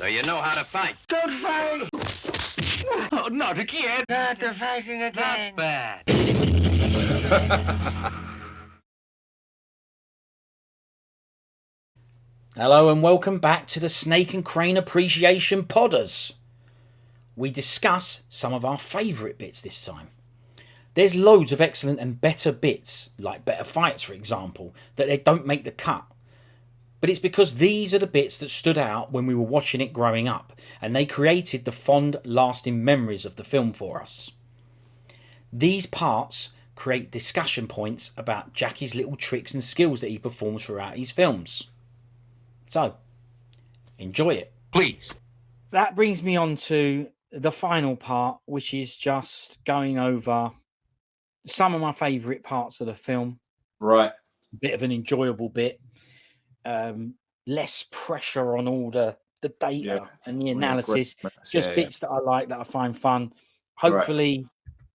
So you know how to fight. Don't fight! Oh, not again. Not the fighting again. Not bad. Hello and welcome back to the Snake and Crane Appreciation Podders. We discuss some of our favourite bits this time. There's loads of excellent and better bits, like better fights for example, that they don't make the cut. But it's because these are the bits that stood out when we were watching it growing up, and they created the fond, lasting memories of the film for us. These parts create discussion points about Jackie's little tricks and skills that he performs throughout his films. So, enjoy it. Please. That brings me on to the final part, which is just going over some of my favourite parts of the film. Right. Bit of an enjoyable bit. Less pressure on all the data and the analysis. Just bits that I like, that I find fun. Hopefully,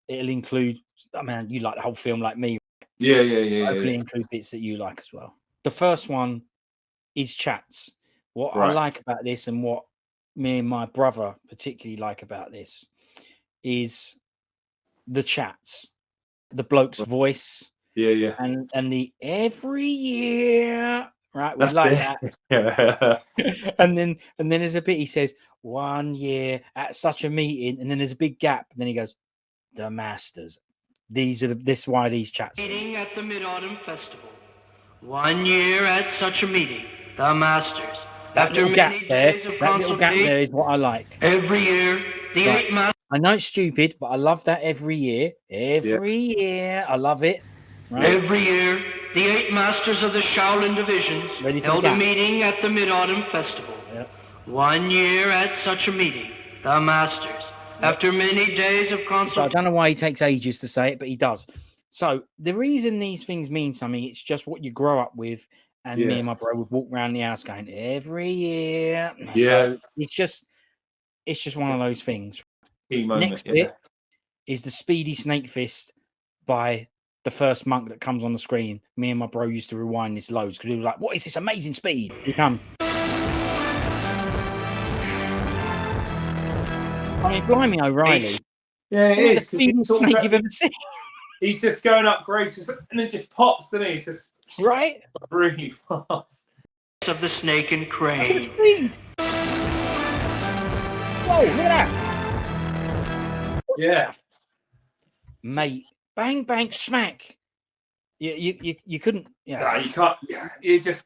it'll include, I mean, you like the whole film like me. Hopefully include bits that you like as well. The first one is chats. What I like about this, and what me and my brother particularly like about this, is the chats, the bloke's voice, and the every year, right? We like that. and then there's a bit he says 1 year at such a meeting, and then there's a big gap, and then he goes, the masters. These are this why these chats. Meeting at the Mid-Autumn Festival. 1 year at such a meeting. The masters. That After little gap many there, days of that little gap there is what I like. every year, the Right. 8 masters. I know it's stupid, but I love that every year. Every year. I love it. Right? Every year, the 8 masters of the Shaolin divisions Ready for held the a gap. meeting at the Mid-Autumn Festival. Yep. 1 year at such a meeting. The masters. After many days of So I consultation. don't know why he takes ages to say it, but he does. So the reason these things mean something, it's just what you grow up with. And me and my bro would walk around the house going, every year. So it's just one of those things. Next bit is the Speedy Snake Fist by the first monk that comes on the screen. Me and my bro used to rewind this loads because we were like, what is this amazing speed? Here he comes. I mean, blimey, O'Reilly. Yeah, it is. The speediest snake you've ever seen. He's just going up great, and then just pops, doesn't he? It's just right? really fast. Of the snake and crane. Look at the speed. Whoa, look at that. Yeah. Mate, bang, bang, smack. You couldn't. Yeah, No, you can't. You just.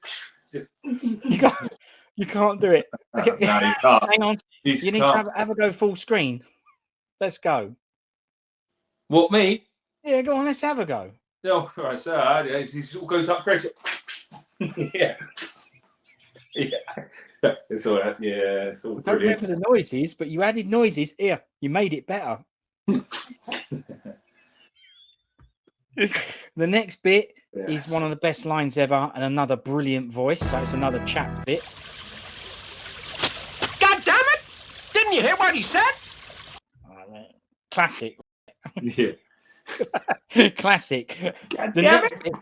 you can't do it. No, you can't. Hang on. You need to have a go full screen. Let's go. What, me? Yeah, go on. Let's have a go. Oh, right, so he all goes up crazy. Yeah. It's all right. Yeah, it's all I don't brilliant. remember the noises, but you added noises. Here, you made it better. The next bit is one of the best lines ever, and another brilliant voice. So it's another chat bit. God damn it! Didn't you hear what he said? Classic. Yeah. Classic. God The damn next bit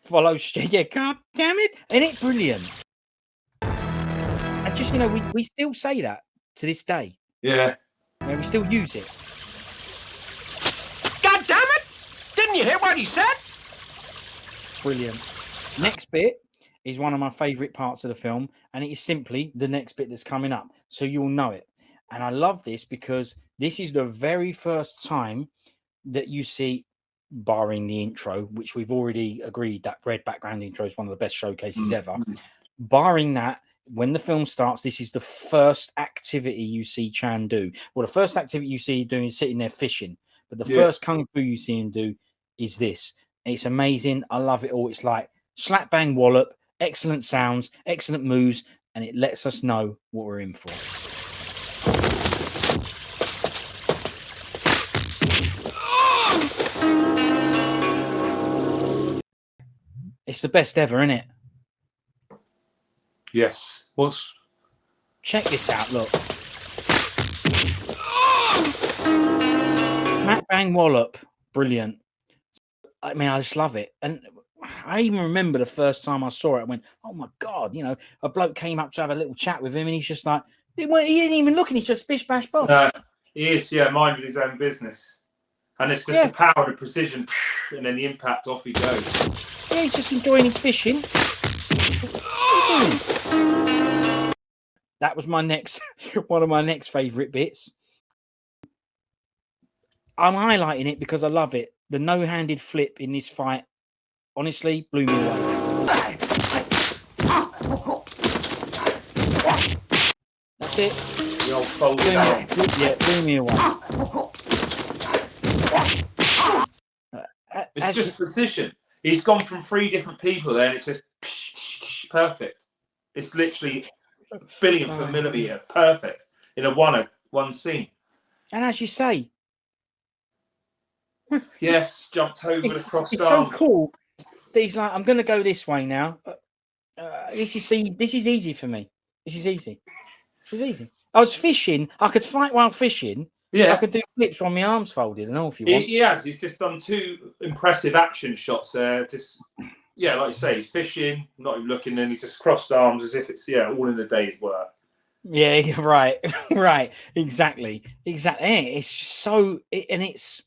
follows. Yeah, god damn it. Isn't it brilliant? And just, we still say that to this day. Yeah. We still use it. God damn it! Didn't you hear what he said? Brilliant. Next bit is one of my favourite parts of the film, and it is simply the next bit that's coming up. So you'll know it. And I love this because this is the very first time that you see, barring the intro, which we've already agreed that red background intro is one of the best showcases ever. Barring that, when the film starts, this is the first activity you see Chan do. Well, the first activity you see him doing is sitting there fishing. But the first kung fu you see him do is this. It's amazing. I love it all. It's like slap, bang, wallop, excellent sounds, excellent moves, and it lets us know what we're in for. It's the best ever, isn't it? Yes. Check this out, look. Smack, bang, wallop. Brilliant. I mean, I just love it. And I even remember the first time I saw it, I went, oh my God, a bloke came up to have a little chat with him and he's just like, He isn't even looking. He's just bish bash bosh. He is, minding his own business. And it's just the power, the precision, and then the impact, off he goes. Yeah, he's just enjoying his fishing. That was my next, one of my next favourite bits. I'm highlighting it because I love it. The no-handed flip in this fight, honestly, blew me away. That's it. The old folded arm. Yeah, blew me away. It's just precision. He's gone from 3 different people there, and it's just perfect. It's literally billionth of a millimetre, perfect in a one scene. And as you say, yes, jumped over the crossed it's arm. so cool that he's like, I'm going to go this way now. This is easy for me. This is easy. It's easy. I was fishing. I could fight while fishing. Yeah, I could do flips on my arms folded and all if you want. He has. He's just done 2 impressive action shots there. Just like you say, he's fishing, not even looking, and he just crossed arms as if it's all in a day's work. Yeah, right, exactly. It's just so, and it's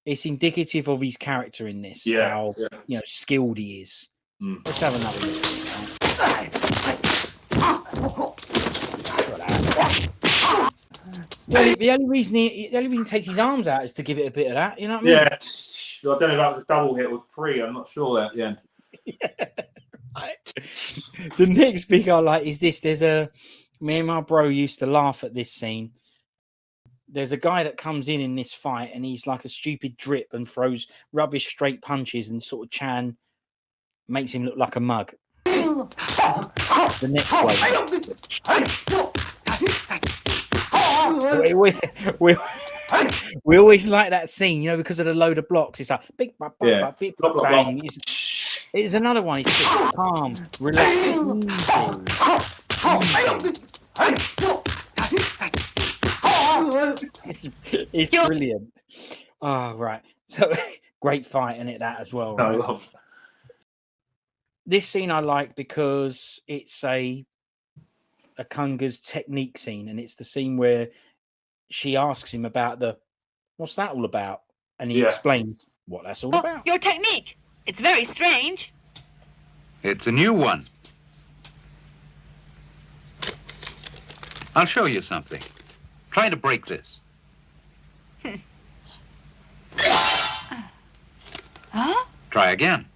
indicative of his character in this. How skilled he is. Let's have another look. The only reason he takes his arms out is to give it a bit of that. You know what I mean? Yeah. I don't know if that was a double hit or 3. I'm not sure at the end. The next big I like is this. Me and my bro used to laugh at this scene. There's a guy that comes in this fight, and he's like a stupid drip and throws rubbish straight punches, and sort of Chan makes him look like a mug. The next one. We always like that scene, because of the load of blocks. It's like big, big bang. It's another one. It's calm, relaxed, easy. It's brilliant. Oh, right. So great fight in it, that as well. Right? I love it. This scene I like because it's a Kunga's technique scene, and it's the scene where she asks him about what's that all about, and he explains what that's all about. Your technique. It's very strange. It's a new one. I'll show you something. Try to break this. Huh? Try again.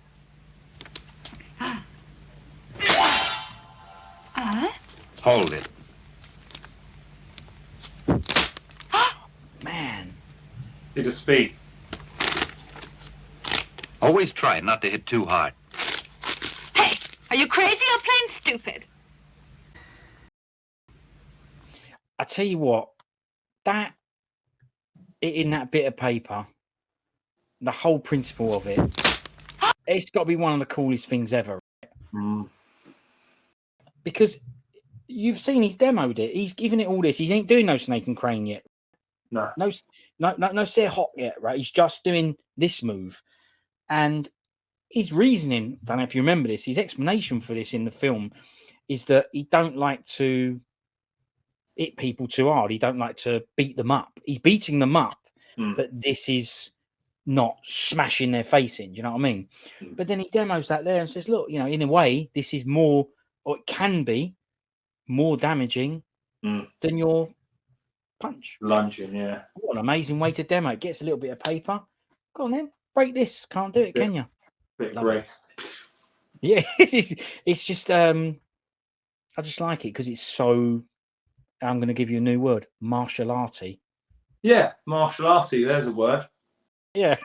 Hold it. Man. See the speed. Always try not to hit too hard. Hey, are you crazy or plain stupid? I tell you what, that in that bit of paper, the whole principle of it, it's got to be one of the coolest things ever. Because you've seen he's demoed it. He's given it all this. He ain't doing no snake and crane yet. No Sir Hot yet, right? He's just doing this move. And his reasoning, I don't know if you remember this, his explanation for this in the film is that he don't like to hit people too hard. He don't like to beat them up. He's beating them up, but this is not smashing their face in. Do you know what I mean? But then he demos that there and says, look, in a way, this is more, or it can be more damaging than your punch. Lunging, yeah. What an amazing way to demo. It gets a little bit of paper. Go on then. Break this. Can't do it, can you? Bit of grace. Yeah, it's just I just like it because it's so. I'm going to give you a new word: martial arty. Yeah, martial arty. There's a word. Yeah,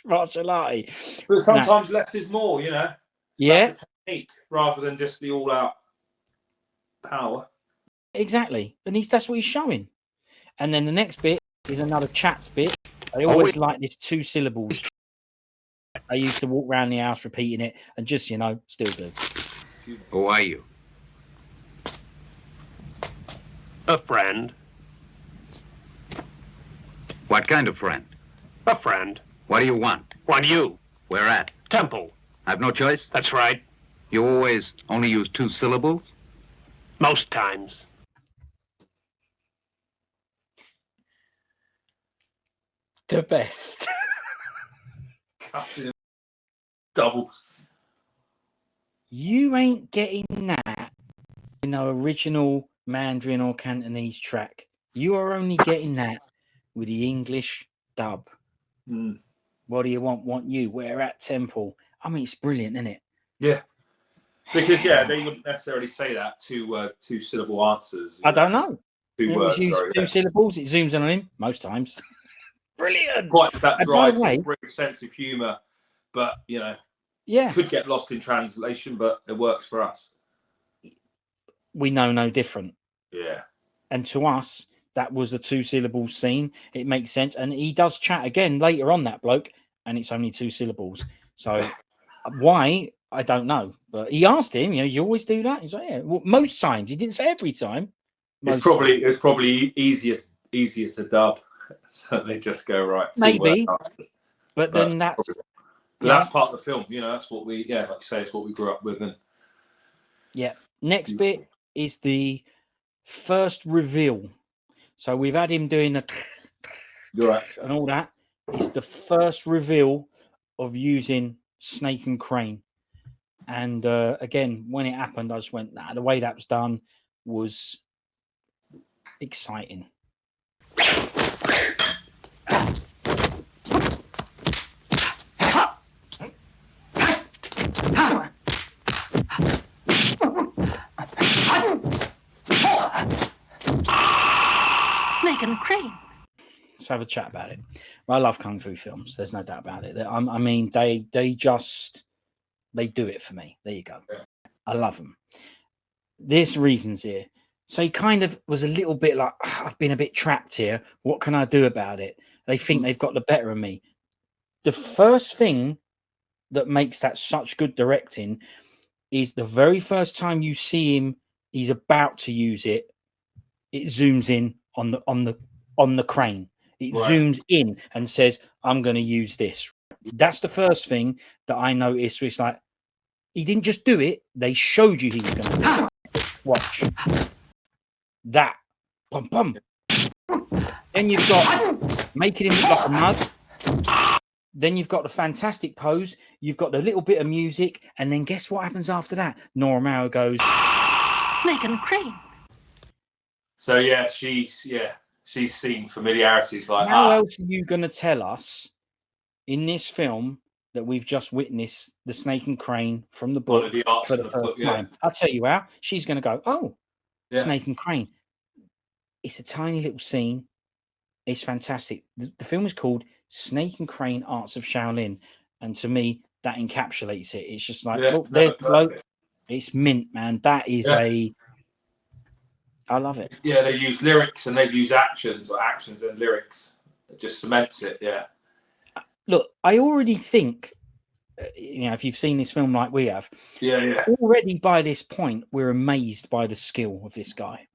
martial arty. But sometimes less is more. Yeah. Technique rather than just the all-out power. Exactly, and that's what he's showing. And then the next bit is another chat bit. I always like this 2 syllables. I used to walk around the house repeating it and just, still do. Who are you? A friend. What kind of friend? A friend. What do you want? Want you. Where at? Temple. I've no choice? That's right. You always only use 2 syllables? Most times. the best. Cutting doubles. You ain't getting that in no original Mandarin or Cantonese track. You are only getting that with the English dub. Mm. What do you want? Want you? We're at Temple. I mean, it's brilliant, isn't it? Yeah. Because they wouldn't necessarily say that two syllable answers. I don't know. Two words. Two syllables. It zooms on him most times. Brilliant. Quite that And dry by the way, British sense of humour, but yeah, could get lost in translation, but it works for us. We know no different. Yeah. And to us, that was a 2 syllable scene. It makes sense. And he does chat again later on, that bloke, and it's only 2 syllables. So why? I don't know. But he asked him, you always do that? He's like, yeah. Well, most times. He didn't say every time. It's probably easier to dub. So they just go right. Maybe. But then that's part of the film. That's what we like you say, it's what we grew up with. And yeah. Next bit is the first reveal. So we've had him doing and all that. It's the first reveal of using snake and crane. And again, when it happened, I just went, nah, the way that was done was exciting. Snake and crane. Let's have a chat about it. Well, I love kung fu films. There's no doubt about it. I mean, they do it for me. There you go. I love them. There's reasons here. So he kind of was a little bit like, I've been a bit trapped here. What can I do about it? They think they've got the better of me. The first thing that makes that such good directing is the very first time you see him, he's about to use it. It zooms in on the crane. It zooms in and says, I'm going to use this. That's the first thing that I noticed. It's like, he didn't just do it. They showed you he was going to do it. Watch. That. Bum, bum. Then you've got making him look like a mug. Then you've got the fantastic pose. You've got the little bit of music. And then guess what happens after that? Nora Mauer goes, Snake and crane. So, she's seen familiarities like that. How else are you going to tell us in this film that we've just witnessed the snake and crane from the book for the first time? I'll tell you how. She's going to go, oh, snake and crane. It's a tiny little scene. It's fantastic. The film is called Snake and Crane Arts of Shaolin. And to me, that encapsulates it. It's just like, there's the bloke. It's mint, man. That is I love it. Yeah, they use lyrics and they use actions and lyrics. It just cements it, Look, I already think, if you've seen this film like we have, already by this point, we're amazed by the skill of this guy.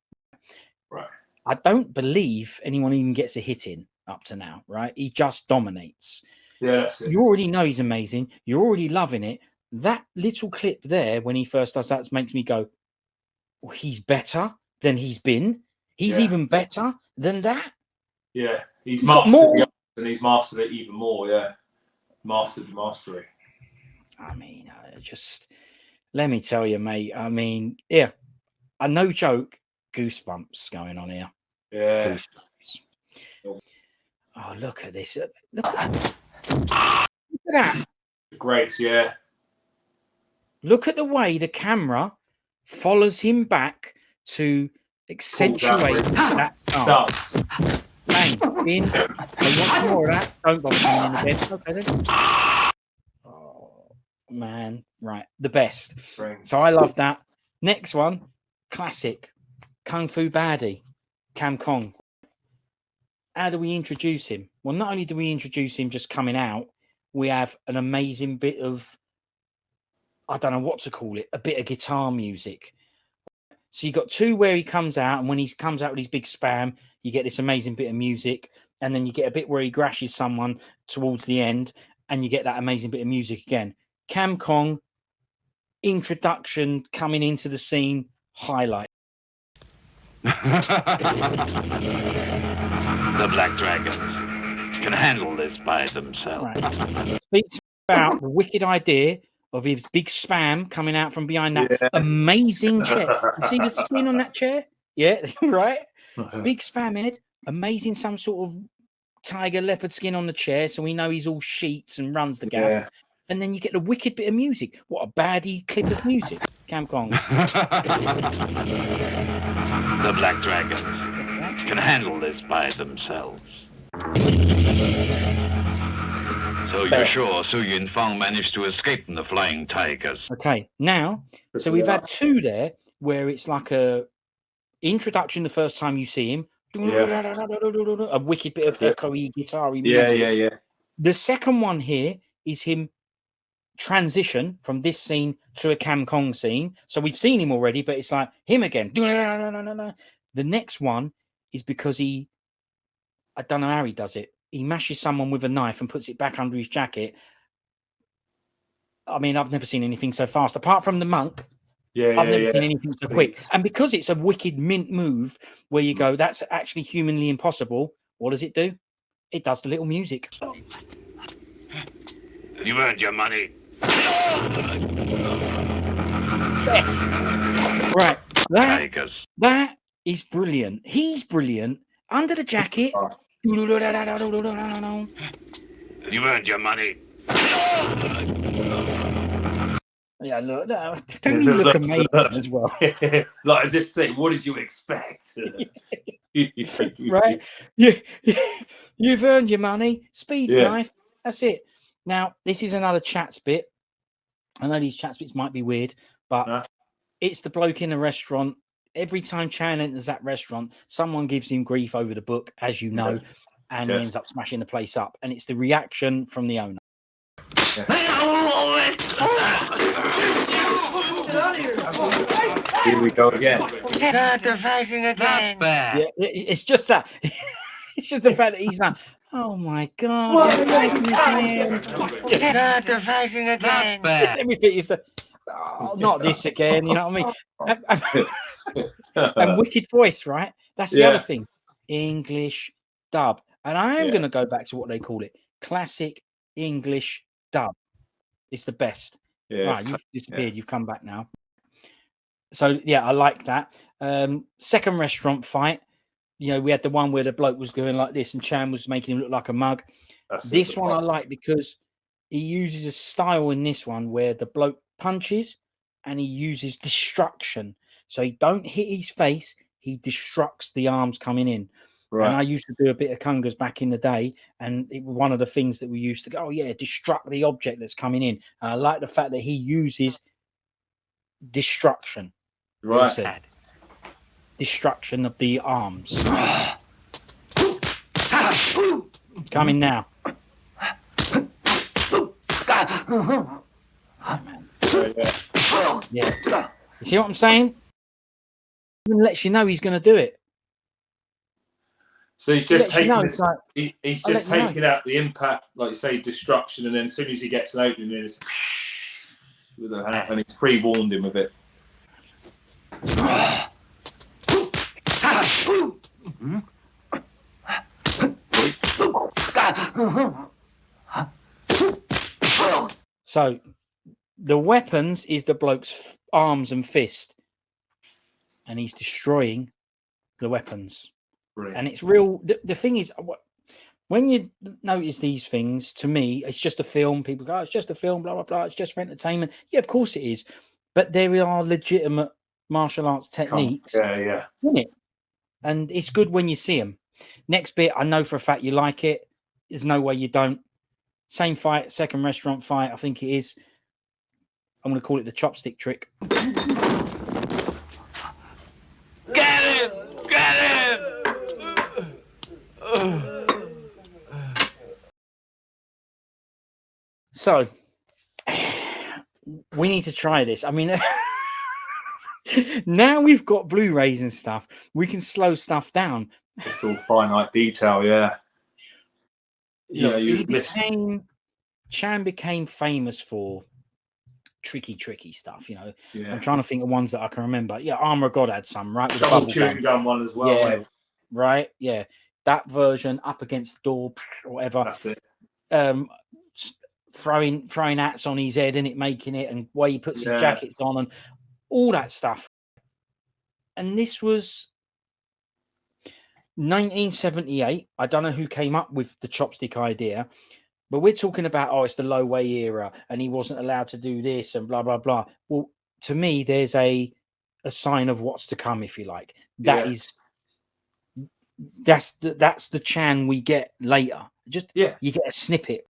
Right. I don't believe anyone even gets a hit in up to now, right? He just dominates. Yeah, that's it. You already know he's amazing. You're already loving it. That little clip there, when he first does that, makes me go, well, he's better than he's been. He's even better than that. Yeah, he's mastered the art and he's mastered it even more. Mastered the mastery. I mean, let me tell you, mate. I mean, no joke, goosebumps going on here. Yeah. Goosebumps. Oh, look at this. Look at that. Grace, yeah. Look at the way the camera follows him back to accentuate that dance. Bang, in. I want more of that. Don't bother coming in again. Okay, then. Oh, man. Right. The best. So I love that. Next one, classic. Kung Fu Baddie. Cam Kong. How do we introduce him? Well, not only do we introduce him just coming out, we have an amazing bit of, I don't know what to call it, a bit of guitar music. So you got 2 where he comes out, and when he comes out with his big spam, you get this amazing bit of music, and then you get a bit where he grashes someone towards the end, and you get that amazing bit of music again. Cam Kong, introduction, coming into the scene, highlight. The Black Dragons. can handle this by themselves. Right. Speaks about the wicked idea of his big spam coming out from behind that amazing chair. You see the skin on that chair? Yeah, right. Big spam head, amazing, some sort of tiger leopard skin on the chair, so we know he's all sheets and runs the gaff. Yeah. And then you get the wicked bit of music. What a baddie clip of music. Cam Kongs. The Black Dragons can handle this by themselves. So you're sure Su Yunfeng managed to escape from the flying tigers? Okay, now, so we've had two there where it's like a introduction the first time you see him. A wicked bit of echoey, guitar-y music. Yeah. The second one here is him transition from this scene to a Cam Kong scene. So we've seen him already, but it's like him again. The next one is because I don't know how he does it. He mashes someone with a knife and puts it back under his jacket. I mean, I've never seen anything so fast, apart from the monk. I've never seen anything so quick. And because it's a wicked mint move where you go, that's actually humanly impossible. What does it do? It does the little music. You earned your money. Yes. Right. That is brilliant. He's brilliant. Under the jacket. You earned your money. Yeah, look, don't you look amazing as well? Like as if to say, what did you expect? Right? You've earned your money. Speed's knife. That's it. Now, this is another chats bit. I know these chats bits might be weird, but it's the bloke in the restaurant. Every time Chan enters that restaurant, someone gives him grief over the book, as you know, and he ends up smashing the place up. And it's the reaction from the owner. Here we go again. Start the fighting again. Yeah, it's just that. It's just the fact that he's like, oh my God. Start the fighting again. It's everything is the, oh, not this again. You know what I mean? And wicked voice, right? That's the other thing. English dub. And I am going to go back to what they call it. Classic English dub. It's the best. Right, you've disappeared. You've come back now. So, yeah, I like that. Second restaurant fight. You know, we had the one where the bloke was going like this and Chan was making him look like a mug. This one I like because he uses a style in this one where the bloke punches and he uses destruction. So he don't hit his face. He destructs the arms coming in. Right. And I used to do a bit of congas back in the day, and it was one of the things that we used to go, oh yeah, destruct the object that's coming in. And I like the fact that he uses destruction. Right. Destruction of the arms. Coming now. Yeah. You see what I'm saying? Even lets you know he's going to do it. So he's just taking he's just taking out the impact, like you say, destruction, and then as soon as he gets an opening, it's with a hand, and he's pre-warned him of it. So the weapons is the bloke's arms and fist, and he's destroying the weapons. Brilliant. And it's real. The thing is, when you notice these things, to me, it's just a film. People go, oh, it's just a film, blah, blah, blah. It's just for entertainment. Yeah, of course it is. But there are legitimate martial arts techniques. Yeah. Isn't it? And it's good when you see them. Next bit, I know for a fact you like it. There's no way you don't. Same fight, second restaurant fight, I think it is. I'm going to call it the chopstick trick. Get him! Get him! So, we need to try this. I mean, now we've got Blu-rays and stuff, we can slow stuff down. It's all finite detail, yeah. Chan became famous for tricky stuff, you know. Yeah. I'm trying to think of ones that I can remember. Yeah, Armor of God had some, right? With the chewing gum one as well. Yeah, right. Yeah. that version up against the door or whatever. That's it. Throwing hats on his head and it making it, and way he puts his jackets on and all that stuff. And this was 1978. I don't know who came up with the chopstick idea, but we're talking about, it's the low way era and he wasn't allowed to do this and blah, blah, blah. Well, to me, there's a sign of what's to come, if you like. That's the Chan we get later. You get a snippet,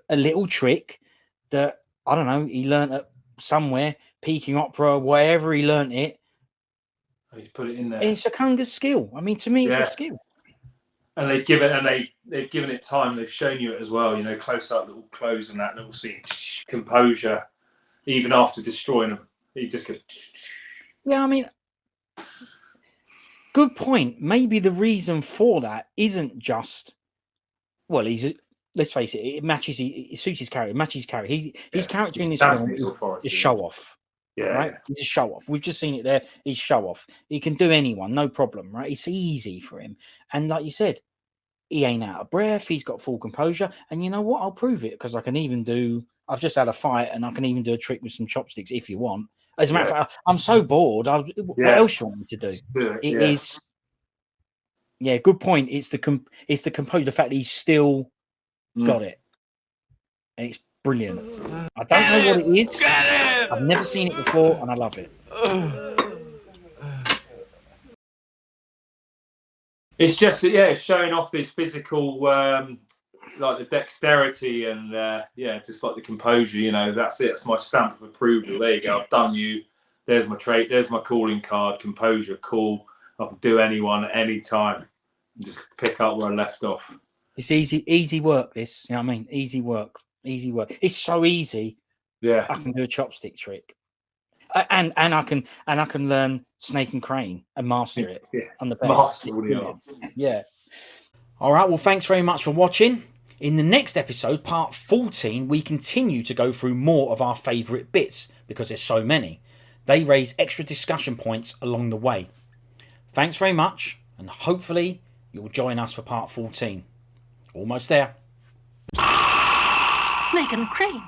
a little trick that, I don't know, he learned at somewhere, Peking Opera, wherever he learned it. He's put it in there. It's a Kunga skill. I mean, to me, it's a skill. And they've given it time. They've shown you it as well. Close up, little close on that little scene. Composure, even after destroying them, he just goes. Yeah, I mean, good point. Maybe the reason for that isn't just, well, let's face it, it suits his character, it matches his character. His character in this film is show off. Yeah, right. He's a show off. We've just seen it there. He's show off. He can do anyone, no problem, right? It's easy for him. And like you said, he ain't out of breath. He's got full composure. And you know what? I'll prove it because I've just had a fight and I can even do a trick with some chopsticks if you want. As a matter of fact, I'm so bored. What else you want me to do? It is. Yeah, good point. It's the composure. The fact that he's still got it. And it's brilliant. I don't know what it is. I've never seen it before, and I love it. It's just, it's showing off his physical, like the dexterity and, just like the composure. That's it. That's my stamp of approval. There you go. I've done you. There's my trait. There's my calling card. Composure, cool. I can do anyone at any time. Just pick up where I left off. It's easy work. This, you know what I mean? Easy work. It's so easy. Yeah, I can do a chopstick trick, and I can learn snake and crane and master it on the best. Master all the arts. Yeah. All right. Well, thanks very much for watching. In the next episode, part 14, we continue to go through more of our favourite bits because there's so many. They raise extra discussion points along the way. Thanks very much, and hopefully you'll join us for part 14. Almost there. Snake and crane.